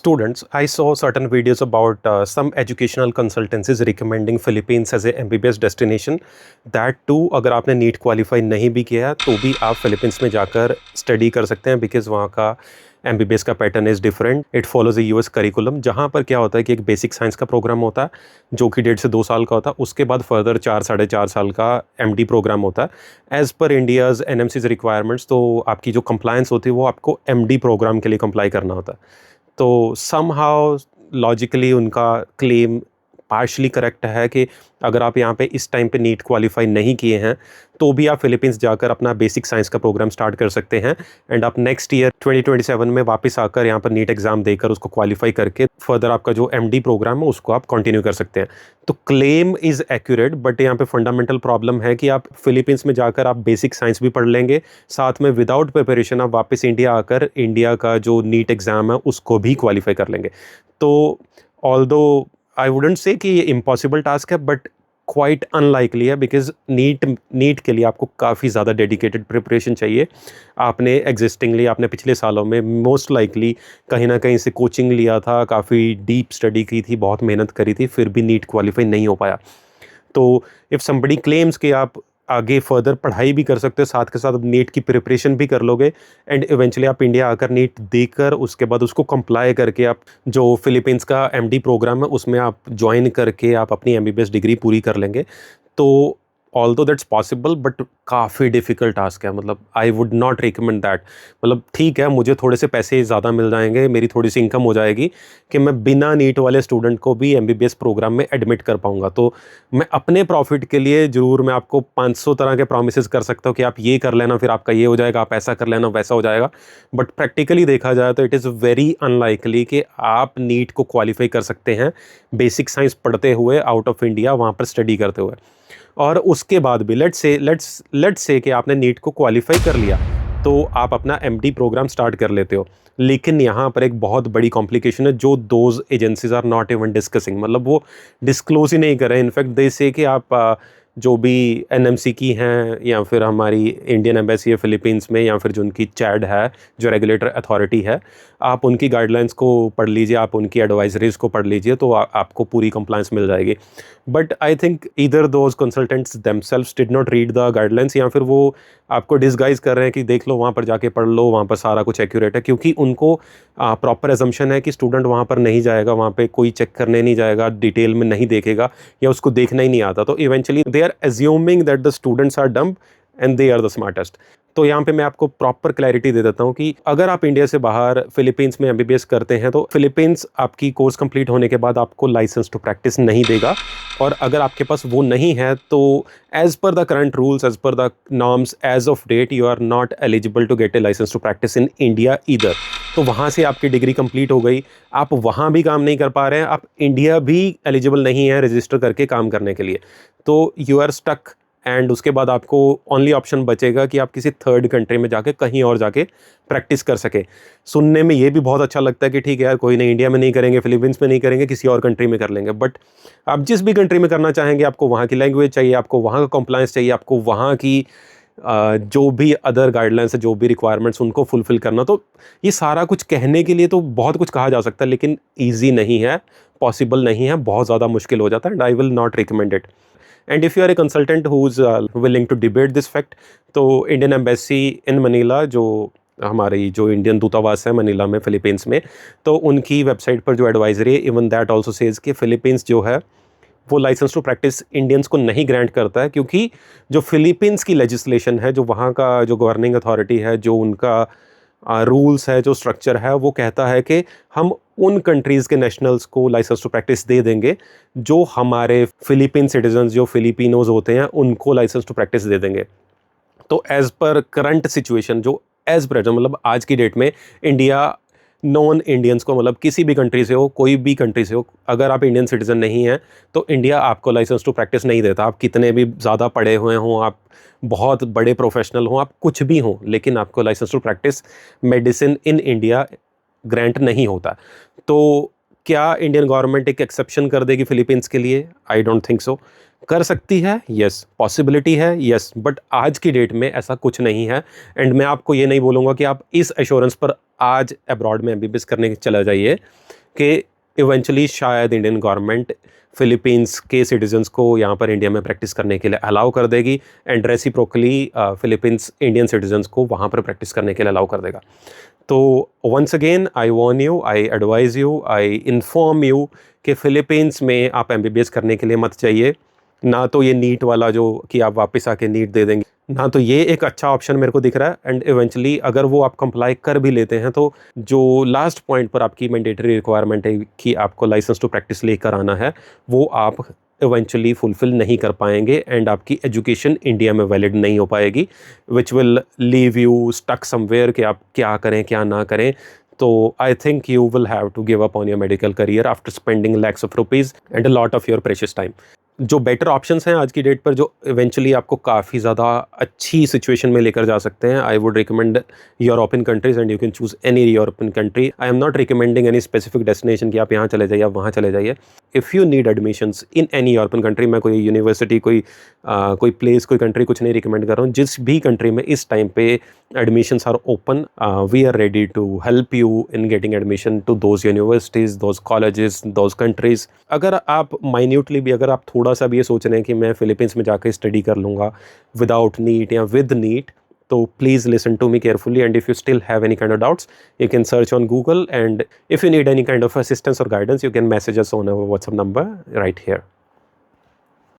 students, I saw certain videos about some educational consultancies recommending Philippines as a MBBS destination. That too, अगर आपने NEET qualify नहीं भी किया है तो भी आप फिलीपींस में जाकर स्टडी कर सकते हैं बिकॉज वहाँ का MBBS का pattern is different. It follows A US curriculum जहाँ पर क्या होता है कि एक बेसिक साइंस का प्रोग्राम होता है जो कि 1.5 से 2 साल का होता है. उसके बाद फर्दर 4-4.5 साल का MD प्रोग्राम होता है as per India's NMC's requirements. तो आपकी जो कंप्लायंस होती है वो आपको MD प्रोग्राम के लिए कंप्लाई करना होता है. तो समहाउ लॉजिकली उनका क्लेम पार्शली करेक्ट है कि अगर आप यहाँ पे इस टाइम पे नीट क्वालिफाई नहीं किए हैं तो भी आप फिलीपींस जाकर अपना बेसिक साइंस का प्रोग्राम स्टार्ट कर सकते हैं एंड आप नेक्स्ट ईयर 2027 में वापस आकर यहाँ पर नीट एग्ज़ाम देकर उसको क्वालिफाई करके फर्दर आपका जो MD प्रोग्राम है उसको आप कंटिन्यू कर सकते हैं. तो क्लेम इज़ एक्यूरेट बट यहाँ पे फंडामेंटल प्रॉब्लम है कि आप फिलीपींस में जाकर आप बेसिक साइंस भी पढ़ लेंगे, साथ में विदाउट प्रिपरेशन आप वापस इंडिया आकर इंडिया का जो नीट एग्ज़ाम है उसको भी क्वालिफाई कर लेंगे. तो ऑल्दो आई वुडेंट से कि ये इम्पॉसिबल टास्क है बट क्वाइट अनलाइकली है बिकॉज नीट के लिए आपको काफ़ी ज़्यादा डेडिकेटेड प्रिपरेशन चाहिए. आपने एग्जिस्टिंगली आपने पिछले सालों में मोस्ट लाइकली कहीं ना कहीं से कोचिंग लिया था, काफ़ी डीप स्टडी की थी, बहुत मेहनत करी थी, फिर भी नीट क्वालिफाई नहीं हो पाया. तो इफ़ समबडी क्लेम्स कि आप आगे फर्दर पढ़ाई भी कर सकते हो, साथ के साथ नीट की प्रिपरेशन भी कर लोगे एंड इवेंचुअली आप इंडिया आकर नीट देकर उसके बाद उसको कंप्लाई करके आप जो फिलीपींस का MD प्रोग्राम है उसमें आप ज्वाइन करके आप अपनी MBBS डिग्री पूरी कर लेंगे. तो ऑल्दो दैट्स पॉसिबल बट काफ़ी डिफ़िकल्ट टास्क है. मतलब I would not recommend that. मतलब ठीक है, मुझे थोड़े से पैसे ज़्यादा मिल जाएंगे, मेरी थोड़ी सी इनकम हो जाएगी कि मैं बिना नीट वाले स्टूडेंट को भी MBBS प्रोग्राम में एडमिट कर पाऊंगा. तो मैं अपने प्रॉफिट के लिए ज़रूर मैं आपको 500 तरह के प्रोमिस कर सकता हूँ कि आप ये कर लेना फिर आपका ये हो जाएगा, आप ऐसा कर लेना वैसा हो जाएगा. बट प्रैक्टिकली देखा जाए तो इट इज़ वेरी अनलाइकली कि आप नीट को क्वालिफाई कर सकते हैं बेसिक साइंस पढ़ते हुए आउट ऑफ इंडिया वहाँ पर स्टडी करते हुए. और उसके बाद भी लेट्स से कि आपने नीट को क्वालिफाई कर लिया तो आप अपना MD प्रोग्राम स्टार्ट कर लेते हो. लेकिन यहाँ पर एक बहुत बड़ी कॉम्प्लिकेशन है जो those agencies are not even discussing. मतलब वो डिस्क्लोज ही नहीं कर रहे हैं. इनफैक्ट दे से कि आप जो भी NMC की हैं या फिर हमारी इंडियन एम्बेसी है फिलीपींस में या फिर जो उनकी चैड है जो रेगुलेटर अथॉरिटी है, आप उनकी गाइडलाइंस को पढ़ लीजिए, आप उनकी एडवाइजरीज को पढ़ लीजिए तो आपको पूरी कंप्लायंस मिल जाएगी. But I think either those consultants themselves did not read the guidelines या फिर वो आपको डिसगाइज कर रहे हैं कि देख लो वहाँ पर जाके पढ़ लो, वहाँ पर सारा कुछ एक्यूरेट है, क्योंकि उनको प्रॉपर एजम्पशन है कि स्टूडेंट वहाँ पर नहीं जाएगा, वहाँ पे कोई चेक करने नहीं जाएगा, डिटेल में नहीं देखेगा या उसको देखना ही नहीं आता. तो eventually they are assuming that the students are dumb and they are the smartest. तो यहाँ पे मैं आपको प्रॉपर क्लैरिटी दे देता हूँ कि अगर आप इंडिया से बाहर फिलीपींस में MBBS करते हैं तो फिलीपींस आपकी कोर्स कंप्लीट होने के बाद आपको लाइसेंस टू प्रैक्टिस नहीं देगा. और अगर आपके पास वो नहीं है तो as per the current rules, as per the norms, as of date you are not eligible to get a licence to practise in India either. तो वहाँ से आपकी डिग्री कंप्लीट हो गई, आप वहाँ भी काम नहीं कर पा रहे हैं, आप इंडिया भी एलिजिबल नहीं है रजिस्टर करके काम करने के लिए. तो यू आर स्टक एंड उसके बाद आपको ओनली ऑप्शन बचेगा कि आप किसी थर्ड कंट्री में जाके कहीं और जाके प्रैक्टिस कर सके. सुनने में ये भी बहुत अच्छा लगता है कि ठीक है यार, कोई नहीं, इंडिया में नहीं करेंगे, फिलीपींस में नहीं करेंगे, किसी और कंट्री में कर लेंगे. बट आप जिस भी कंट्री में करना चाहेंगे आपको वहाँ की लैंग्वेज चाहिए, आपको वहाँ का कंप्लायंस चाहिए, आपको वहाँ की जो भी अदर गाइडलाइंस है, जो भी रिक्वायरमेंट्स उनको फुलफिल करना. तो ये सारा कुछ कहने के लिए तो बहुत कुछ कहा जा सकता है लेकिन ईजी नहीं है, पॉसिबल नहीं है, बहुत ज़्यादा मुश्किल हो जाता है and I will not recommend it. And if you are a consultant who's willing to debate this fact, तो इंडियन एम्बेसी इन मनीला, जो हमारी जो इंडियन दूतावास है मनीला में फिलीपींस में, तो उनकी वेबसाइट पर जो एडवाइजरी है इवन दैट आल्सो सेज कि फिलीपींस जो है वो लाइसेंस टू प्रैक्टिस इंडियंस को नहीं ग्रांट करता है, क्योंकि जो फिलीपींस की लेजिस्लेशन है, जो वहाँ का जो गवर्निंग अथॉरिटी है, जो उनका रूल्स है, जो स्ट्रक्चर है, वो कहता है कि हम उन कंट्रीज़ के नेशनल्स को लाइसेंस टू प्रैक्टिस दे देंगे जो हमारे फिलीपीन सिटीजन्स, जो फिलिपिनोज होते हैं, उनको लाइसेंस टू प्रैक्टिस दे देंगे. तो एज़ पर करंट सिचुएशन, जो एज़ प्रेजेंट मतलब आज की डेट में इंडिया नॉन इंडियंस को, मतलब किसी भी कंट्री से हो, कोई भी कंट्री से हो, अगर आप इंडियन सिटीज़न नहीं हैं तो इंडिया आपको लाइसेंस टू प्रैक्टिस नहीं देता. आप कितने भी ज़्यादा पढ़े हुए हों, आप बहुत बड़े प्रोफेशनल हों, आप कुछ भी हों, लेकिन आपको licence to practise medicine in India grant नहीं होता. तो क्या इंडियन गवर्नमेंट एक एक्सेप्शन कर देगी फिलीपींस के लिए? I don't think so. कर सकती है, यस, पॉसिबिलिटी है, यस, बट आज की डेट में ऐसा कुछ नहीं है. एंड मैं आपको ये नहीं बोलूँगा कि आप इस एश्योरेंस पर आज अब्रॉड में एमबीबीएस करने चला जाइए कि इवेंचुअली शायद इंडियन गवर्नमेंट फिलीपींस के सिटीजन्स को यहाँ पर इंडिया में प्रैक्टिस करने के लिए अलाउ कर देगी and reciprocally Philippines Indian citizens को वहाँ पर प्रैक्टिस करने के लिए अलाउ कर देगा। तो once again I warn you, I advise you, I inform you कि फ़िलीपींस में आप एमबीबीएस करने के लिए मत जाइए। ना तो ये नीट वाला जो कि आप वापस आके नीट दे देंगे, ना तो ये एक अच्छा ऑप्शन मेरे को दिख रहा है। एंड इवेंचुअली अगर वो आप कंप्लाई कर भी लेते हैं तो जो लास्ट पॉइंट पर आपकी मैंडेटरी रिक्वायरमेंट है कि आपको लाइसेंस टू प्रैक्टिस लेकर आना है, वो आप इवेंचुअली फुलफिल नहीं कर पाएंगे एंड आपकी एजुकेशन इंडिया में वैलिड नहीं हो पाएगी, which will leave you stuck somewhere कि आप क्या करें क्या ना करें। तो I think you will have to give up on your medical career after spending lakhs of rupees and a lot of your precious time. जो बेटर ऑप्शंस हैं आज की डेट पर जो इवेंचुअली आपको काफ़ी ज़्यादा अच्छी सिचुएशन में लेकर जा सकते हैं, I would recommend European countries and you can choose any European country. I am not recommending any specific destination कि आप यहाँ चले जाइए, आप वहाँ चले जाइए। If you need admissions in any European country, मैं कोई यूनिवर्सिटी कोई प्लेस कोई कंट्री कुछ नहीं रिकमेंड कर रहा हूँ, जिस भी कंट्री में इस टाइम पे admissions are open, we are ready to help you in getting admission to those universities, those colleges, those countries. अगर आप माइन्यूटली भी अगर आप थोड़ा सा भी ये सोच रहे हैं कि मैं फ़िलीपींस में जाकर स्टडी कर लूँगा विदाउट नीट या विद नीट, तो please listen to me carefully and if you still have any kind of doubts you can search on Google, and if you need any kind of assistance or guidance you can message us on our WhatsApp number right here.